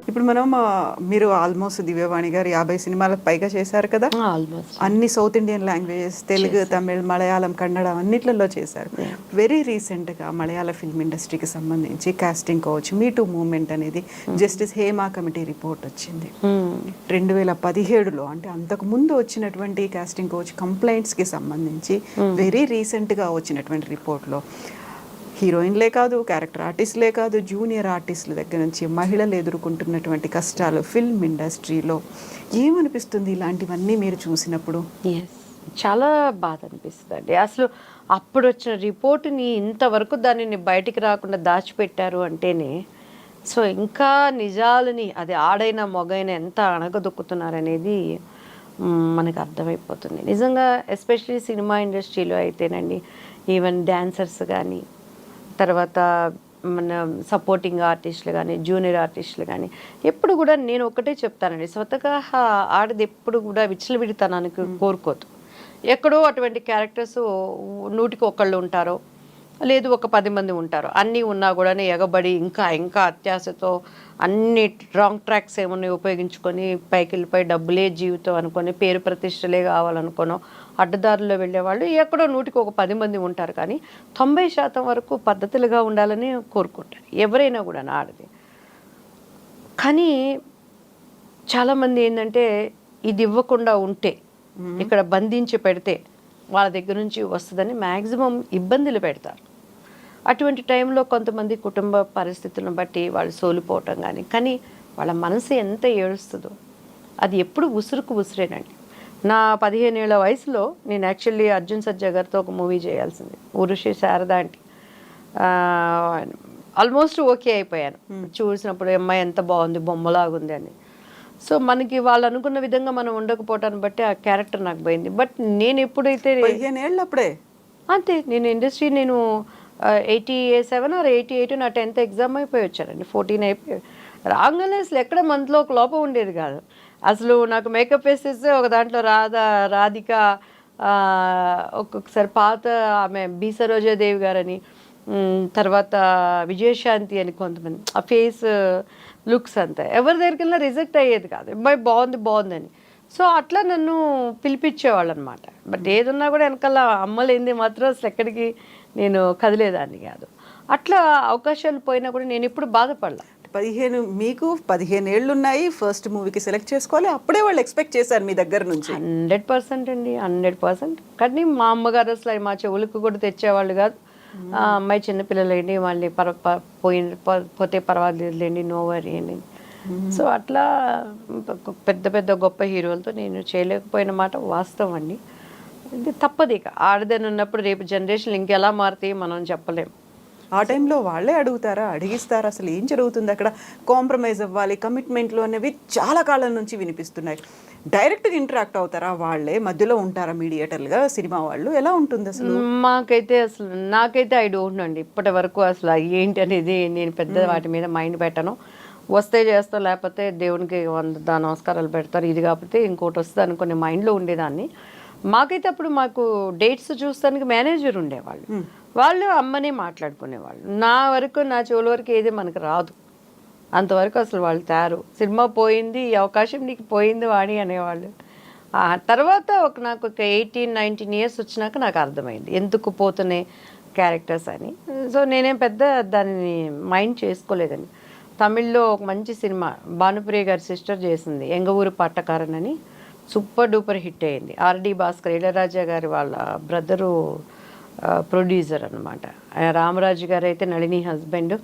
ఇప్పుడు మనం మీరు ఆల్మోస్ట్ దివ్యవాణి గారు 50 సినిమాలకు పైగా చేశారు కదా. ఆల్మోస్ట్ అన్ని south Indian languages, Telugu, Tamil, Malayalam, Kannada అన్నిట్లలో చేశారు. వెరీ రీసెంట్గా మలయాళ ఫిల్మ్ ఇండస్ట్రీకి సంబంధించి కాస్టింగ్ కోచ్ మీ టూ మూవ్మెంట్ అనేది జస్టిస్ హేమా కమిటీ రిపోర్ట్ వచ్చింది 2017లో. అంటే అంతకు ముందు వచ్చినటువంటి కాస్టింగ్ కోచ్ కంప్లైంట్స్కి సంబంధించి వెరీ రీసెంట్గా వచ్చినటువంటి రిపోర్ట్లో హీరోయిన్లే కాదు, క్యారెక్టర్ ఆర్టిస్టులే కాదు, జూనియర్ ఆర్టిస్టుల దగ్గర నుంచి మహిళలు ఎదుర్కొంటున్నటువంటి కష్టాలు ఫిల్మ్ ఇండస్ట్రీలో ఏమనిపిస్తుంది ఇలాంటివన్నీ మీరు చూసినప్పుడు? చాలా బాధ అనిపిస్తుంది అండి. అసలు అప్పుడు వచ్చిన రిపోర్టుని ఇంతవరకు దానిని బయటికి రాకుండా దాచిపెట్టారు అంటేనే సో ఇంకా నిజాలని అది ఆడైనా మొగైనా ఎంత అణగదొక్కుతున్నారనేది మనకు అర్థమైపోతుంది. నిజంగా ఎస్పెషలీ సినిమా ఇండస్ట్రీలో అయితేనండి, ఈవెన్ డాన్సర్స్ కానీ, తర్వాత మన సపోర్టింగ్ ఆర్టిస్టులు కానీ, జూనియర్ ఆర్టిస్టులు కానీ, ఎప్పుడు కూడా నేను ఒకటే చెప్తానండి, స్వతగా ఆడది ఎప్పుడు కూడా విచ్చలవిడితనానికి కోరుకోదు. ఎక్కడో అటువంటి క్యారెక్టర్స్ 100కి 1 ఉంటారో, లేదు ఒక 10 మంది ఉంటారు. అన్నీ ఉన్నా కూడా ఎగబడి ఇంకా ఇంకా అత్యాశతో అన్ని రాంగ్ ట్రాక్స్ ఏమన్నా ఉపయోగించుకొని పైకి వెళ్ళిపోయి డబ్బులే జీవితం అనుకొని, పేరు ప్రతిష్టలే కావాలనుకోనో అడ్డదారుల్లో వెళ్ళేవాళ్ళు ఎక్కడో 100కి 10 మంది ఉంటారు. కానీ 90% వరకు పద్ధతులుగా ఉండాలని కోరుకుంటారు ఎవరైనా కూడా ఆడది. కానీ చాలామంది ఏంటంటే ఇది ఇవ్వకుండా ఉంటే, ఇక్కడ బంధించి పెడితే వాళ్ళ దగ్గర నుంచి వస్తుందని మ్యాక్సిమం ఇబ్బందులు పెడతారు. అటువంటి టైంలో కొంతమంది కుటుంబ పరిస్థితులను బట్టి వాళ్ళు సోలిపోవటం కానీ వాళ్ళ మనసు ఎంత ఏడుస్తుందో అది ఎప్పుడు ఉసురుకు ఉసిరేనండి. నా 15 ఏళ్ల వయసులో నేను యాక్చువల్లీ అర్జున్ సర్జా గారితో ఒక మూవీ చేయాల్సింది, ఉరుషి శారదా అంటే. ఆల్మోస్ట్ ఓకే అయిపోయాను. చూసినప్పుడు అమ్మాయి ఎంత బాగుంది, బొమ్మలాగుంది అని. సో మనకి వాళ్ళు అనుకున్న విధంగా మనం ఉండకపోవటాన్ని బట్టి ఆ క్యారెక్టర్ నాకు పోయింది. బట్ నేను ఎప్పుడైతే 15 ఏళ్ళు అప్పుడే అంతే, నేను ఇండస్ట్రీ నేను 87 or 88 నా 10th ఎగ్జామ్ అయిపోయి వచ్చానండి. 14 అయిపోయి రాగానే అసలు ఎక్కడ మనలో ఒక లోపం ఉండేది కాదు. అసలు నాకు మేకప్ వేసేస్తే ఒక దాంట్లో రాధిక, ఒక్కొక్కసారి పాత ఆమె బి సరోజాదేవి గారని, తర్వాత విజయశాంతి అని కొంతమంది ఆ ఫేస్ లుక్స్ అంతా ఎవరి దగ్గరికి వెళ్ళినా రిజెక్ట్ అయ్యేది కాదు. అబ్బాయి బాగుందని. సో అట్లా నన్ను పిలిపించేవాళ్ళు అనమాట. బట్ ఏదున్నా కూడా వెనకాల అమ్మలేంది మాత్రం అసలు ఎక్కడికి నేను కదిలేదాన్ని కాదు. అట్లా అవకాశాలు పోయినా కూడా నేను ఎప్పుడు బాధపడలా. 15 ఏళ్ళు ఉన్నాయి, ఫస్ట్ మూవీకి సెలెక్ట్ చేసుకోవాలి, అప్పుడే వాళ్ళు ఎక్స్పెక్ట్ చేశారు మీ దగ్గర నుంచి. 100% అండి, 100%. కానీ మా అమ్మగారు అసలు మా చెవులకు కూడా తెచ్చేవాళ్ళు కాదు. అమ్మాయి చిన్నపిల్లలేండి, మళ్ళీ పోతే పర్వాలేదులేండి, నో వరీ అని. సో అట్లా పెద్ద పెద్ద గొప్ప హీరోలతో నేను చేయలేకపోయిన మాట వాస్తవం అండి. ఇది తప్పదు. ఇక ఆడదని ఉన్నప్పుడు రేపు జనరేషన్ ఇంకెలా మారుతాయి మనం చెప్పలేం. ఆ టైంలో వాళ్ళే అడుగుతారా, అడిగిస్తారా? అసలు ఏం జరుగుతుంది అక్కడ? కాంప్రమైజ్ అవ్వాలి, కమిట్మెంట్లు అనేవి చాలా కాలం నుంచి వినిపిస్తున్నాయి. డైరెక్ట్గా ఇంటరాక్ట్ అవుతారా? వాళ్ళే మధ్యలో ఉంటారా మీడియేటర్లుగా సినిమా వాళ్ళు? ఎలా ఉంటుంది అసలు? నాకైతే ఐ డోంట్ నో అండి ఇప్పటి వరకు. అసలు ఏంటి అనేది నేను పెద్ద వాటి మీద మైండ్ పెట్టను. వస్తే చేస్తా, లేకపోతే దేవునికి 100 నమస్కారాలు పెడతారు, ఇది కాకపోతే ఇంకోటి వస్తుంది అనుకునే మైండ్లో ఉండేదాన్ని. మాకైతే అప్పుడు మాకు డేట్స్ చూస్తానికి మేనేజర్ ఉండేవాళ్ళు, వాళ్ళు అమ్మని మాట్లాడుకునేవాళ్ళు. నా చెవుల వరకు ఏది మనకు రాదు, అంతవరకు అసలు వాళ్ళు తయారు. సినిమా పోయింది, ఈ అవకాశం నీకు పోయింది వాణి అనేవాళ్ళు. ఆ తర్వాత నాకు ఒక 18-19 ఇయర్స్ వచ్చినాక నాకు అర్థమైంది ఎందుకు పోతున్నాయి క్యారెక్టర్స్ అని. సో నేనేం పెద్ద దానిని మైండ్ చేసుకోలేదని. తమిళ్లో ఒక మంచి సినిమా భానుప్రియ గారి సిస్టర్ చేసింది, ఎంగ ఊరు పట్టకారన్ అని, సూపర్ డూపర్ హిట్ అయింది. ఆర్డి భాస్కర్, ఇళయరాజా గారి వాళ్ళ బ్రదరు ప్రొడ్యూసర్ అనమాట. రామరాజు గారు అయితే నళిని హస్బెండ్.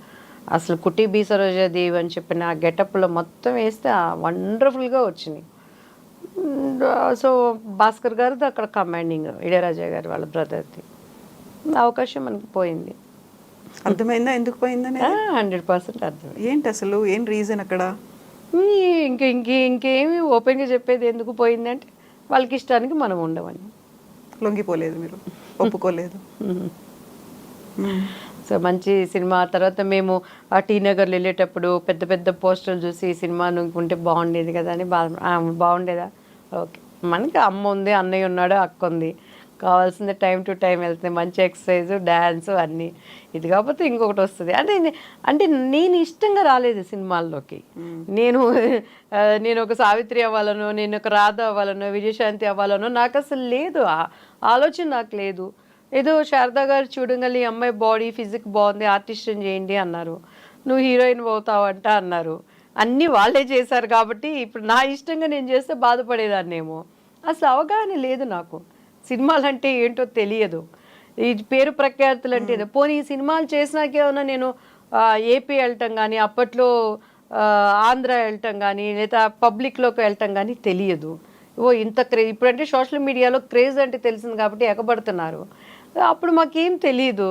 అసలు కుట్టి బి సరోజాదేవి అని చెప్పిన ఆ గెటప్లో మొత్తం వేస్తే వండర్ఫుల్గా వచ్చింది. సో భాస్కర్ గారిది అక్కడ కమాండింగ్, ఇళయరాజా గారి వాళ్ళ బ్రదర్ది. అవకాశం మనకి పోయింది. అర్థమైందా ఎందుకు పోయిందని? 100% అర్థం. ఏంటి అసలు ఏం రీజన్ అక్కడ? ఇంకేమి ఓపెన్గా చెప్పేది ఎందుకు పోయిందంటే వాళ్ళకి ఇష్టానికి మనం ఉండమని. లొంగిపోలేదు, మీరు ఒప్పుకోలేదు. సో మంచి సినిమా. తర్వాత మేము ఆ టీ నగర్లో వెళ్ళేటప్పుడు పెద్ద పెద్ద పోస్టర్లు చూసి ఈ సినిమా ఉంటే బాగుండేది కదా అని బాగుండేదా? ఓకే, మనకి అమ్మ ఉంది, అన్నయ్య ఉన్నాడు, అక్క ఉంది, కావాల్సింది టైం టు టైం వెళ్తుంది, మంచి ఎక్సర్సైజ్, డ్యాన్స్ అన్నీ. ఇది కాకపోతే ఇంకొకటి వస్తుంది. అంటే నేను ఇష్టంగా రాలేదు సినిమాల్లోకి. నేను నేను ఒక సావిత్రి అవ్వాలనో, నేను ఒక రాధ అవ్వాలనో, విజయశాంతి అవ్వాలనో నాకు అసలు లేదు, ఆలోచన నాకు లేదు. ఏదో శారదా గారు చూడగలి అమ్మాయి బాడీ ఫిజిక్ బాగుంది, ఆర్టిస్ట్ని చేయండి అన్నారు. నువ్వు హీరోయిన్ అవుతావంట అన్నారు. అన్నీ వాళ్ళే చేశారు కాబట్టి ఇప్పుడు నా ఇష్టంగా నేను చేస్తే బాధపడేదాన్నేమో. అసలు అవగాహన లేదు నాకు, సినిమాలు అంటే ఏంటో తెలియదు, ఈ పేరు ప్రఖ్యాతులు అంటే ఏదో. పోనీ ఈ సినిమాలు చేసినాకేమన్నా నేను ఏపీ వెళ్ళటం కానీ, అప్పట్లో ఆంధ్ర వెళ్ళటం కానీ, లేదా పబ్లిక్లోకి వెళ్ళటం కానీ తెలియదు. ఇంత క్రేజ్ ఇప్పుడంటే సోషల్ మీడియాలో క్రేజ్ అంటే తెలిసింది కాబట్టి ఎగబడుతున్నారు. అప్పుడు మాకేం తెలియదు.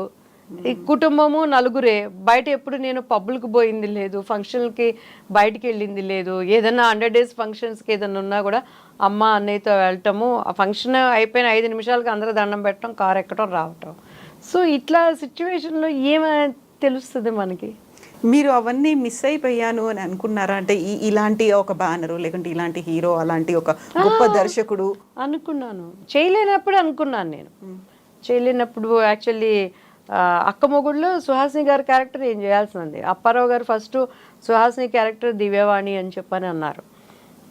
ఈ కుటుంబము నలుగురే, బయట ఎప్పుడు నేను పబ్బులకు పోయింది లేదు, ఫంక్షన్లకి బయటికి వెళ్ళింది లేదు. ఏదైనా 100 days ఫంక్షన్స్కి ఏదైనా ఉన్నా కూడా అమ్మ అన్నయ్యతో వెళ్ళటము, ఆ ఫంక్షన్ అయిపోయిన 5 నిమిషాలకి అందరూ దండం పెట్టడం, కారు ఎక్కడం, రావటం. సో ఇట్లా సిచ్యువేషన్లో ఏమైనా తెలుస్తుంది మనకి. మీరు అవన్నీ మిస్ అయిపోయాను అని అనుకున్నారా? అంటే ఇలాంటి ఒక బ్యానరు, లేకుంటే ఇలాంటి హీరో, అలాంటి ఒక గొప్ప దర్శకుడు అనుకున్నాను. చేయలేనప్పుడు అనుకున్నాను నేను. చేయలేనప్పుడు యాక్చువల్లీ అక్క మొగుడులో సుహాసిని గారి క్యారెక్టర్ ఏం చేయాల్సింది. అప్పారావు గారు ఫస్ట్ సుహాసిని క్యారెక్టర్ దివ్యవాణి అని చెప్పని అన్నారు.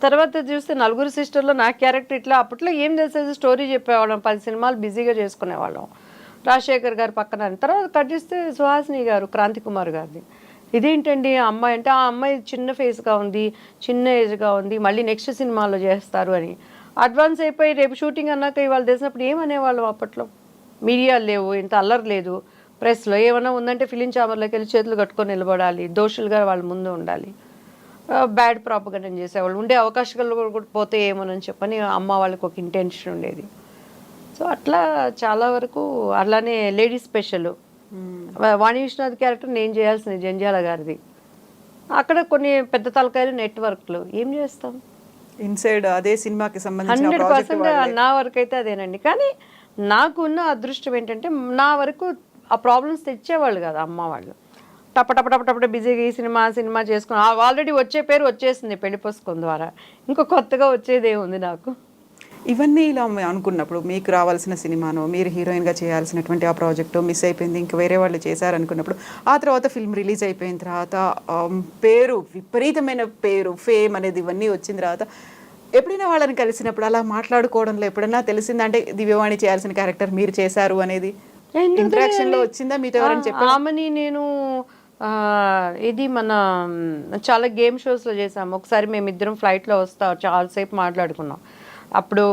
తర్వాత చూస్తే నలుగురు సిస్టర్లో నా క్యారెక్టర్ ఇట్లా. అప్పట్లో ఏం తెలిసేది, స్టోరీ చెప్పేవాళ్ళం, 10 సినిమాలు బిజీగా చేసుకునేవాళ్ళం. రాజశేఖర్ గారు పక్కన. తర్వాత కట్ చేస్తే సుహాసిని గారు, క్రాంతి కుమార్ గారిది. ఇదేంటండి అమ్మాయి అంటే, ఆ అమ్మాయి చిన్న ఫేస్గా ఉంది, చిన్న ఏజ్గా ఉంది, మళ్ళీ నెక్స్ట్ సినిమాలో చేస్తారు అని అడ్వాన్స్ అయిపోయి రేపు షూటింగ్ అన్నాక ఇవాళ తెలిసినప్పుడు ఏమనేవాళ్ళం. అప్పట్లో మీడియాలు లేవు, ఇంత అల్లరి లేదు, ప్రెస్లో ఏమైనా ఉందంటే ఫిలిం ఛాంబర్లోకి వెళ్ళి చేతులు కట్టుకొని నిలబడాలి, దోషులుగా వాళ్ళ ముందు ఉండాలి, బ్యాడ్ ప్రాపగండా చేసేవాళ్ళు. ఉండే అవకాశాలు కూడా పోతే ఏమోనని చెప్పని అమ్మ వాళ్ళకి ఒక ఇంటెన్షన్ ఉండేది. సో అట్లా చాలా వరకు అలానే లేడీ స్పెషల్ వాణి విశ్వనాథ్ క్యారెక్టర్ నేను చేయాల్సింది జంజాల గారిది. అక్కడ కొన్ని పెద్ద తలకాయలు నెట్వర్క్లు ఏం చేస్తాం, ఇన్సైడ్ అదే సినిమాకి సంబంధించిన 100% నా వరకు అయితే అదేనండి. కానీ నాకున్న అదృష్టం ఏంటంటే నా వరకు ఆ ప్రాబ్లమ్స్ తెచ్చేవాళ్ళు కదా అమ్మ వాళ్ళు. టపటపటపటపట బిజీగా ఈ సినిమా సినిమా చేసుకుని ఆల్రెడీ వచ్చే పేరు వచ్చేసింది పెళ్లి పుస్తకం ద్వారా, ఇంకో కొత్తగా వచ్చేదే ఉంది నాకు. ఇవన్నీ ఇలా అనుకున్నప్పుడు మీకు రావాల్సిన సినిమానో, మీరు హీరోయిన్గా చేయాల్సినటువంటి ఆ ప్రాజెక్టు మిస్ అయిపోయింది, ఇంకా వేరే వాళ్ళు చేశారనుకున్నప్పుడు, ఆ తర్వాత ఫిల్మ్ రిలీజ్ అయిపోయిన తర్వాత పేరు, విపరీతమైన పేరు, ఫేమ్ అనేది ఇవన్నీ వచ్చిన తర్వాత ఎప్పుడైనా వాళ్ళని కలిసినప్పుడు అలా మాట్లాడుకోవడంలో ఎప్పుడైనా తెలిసిందా? అంటే దివ్యవాణి చేయాల్సిన క్యారెక్టర్ మీరు చేశారు అనేది ఇంటరాక్షన్లో వచ్చిందా? మీతో ఎవరైనా చెప్పారు? ఆమెని నేను ఇది మన చాలా గేమ్ షోస్లో చేసాము. ఒకసారి మేమిద్దరం ఫ్లైట్లో చాలాసేపు మాట్లాడుకున్నాం. అప్పుడు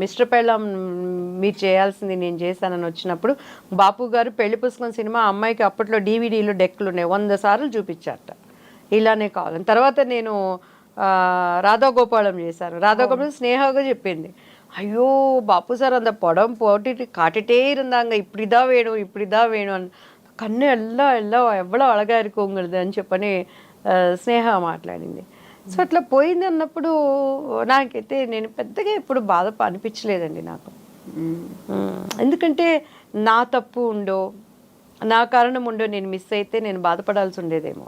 మిస్టర్ పెళ్ళాం మీరు చేయాల్సింది నేను చేశానని వచ్చినప్పుడు బాపు గారు పెళ్లి పుస్తకం సినిమా అమ్మాయికి అప్పట్లో DVDలు డెక్కులు ఉన్నాయి, 100 సార్లు చూపించారట, ఇలానే కావాలని. తర్వాత నేను రాధాగోపాలం చేశాను. రాధాగోపాలం స్నేహగా చెప్పింది, ஐயோ பாப்பு சார் அந்த படம் போட்டுட்டு காட்டிட்டே இருந்தாங்க, இப்படிதான் வேணும் இப்படிதான் வேணும் అని. కన్ను ఎல்லாம் ఎవ్వడో అழగా இருக்குங்கிறது అని చెప్పని స్నేహ మాట్లాడింది. సో అట్లా పోయింది అన్నప్పుడు నాకైతే నేను పెద్దగా ఎప్పుడు బాధ అనిపించలేదండి నాకు. ఎందుకంటే నా తప్పు ఉండో, నా కారణం ఉండో నేను మిస్ అయితే నేను బాధపడాల్సి ఉండేదేమో.